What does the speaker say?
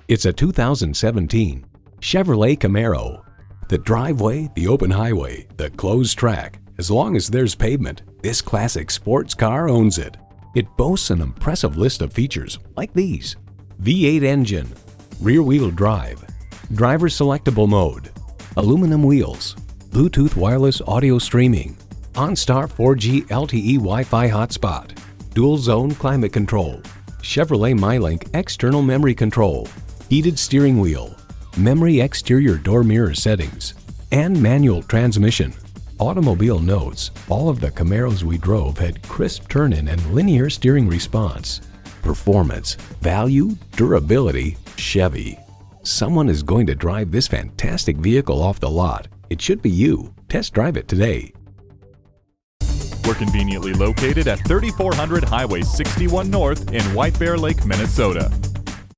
It's a 2017 Chevrolet Camaro. The driveway, the open highway, the closed track. As long as there's pavement, this classic sports car owns it. It boasts an impressive list of features like these: V8 engine, rear-wheel drive, driver selectable mode, aluminum wheels, Bluetooth wireless audio streaming, OnStar 4G LTE Wi-Fi hotspot, dual zone climate control, Chevrolet MyLink external memory control, heated steering wheel, memory exterior door mirror settings, and manual transmission. Automobile notes, all of the Camaros we drove had crisp turn-in and linear steering response. Performance, value, durability, Chevy. Someone is going to drive this fantastic vehicle off the lot. It should be you. Test drive it today. We're conveniently located at 3400 Highway 61 North in White Bear Lake, Minnesota.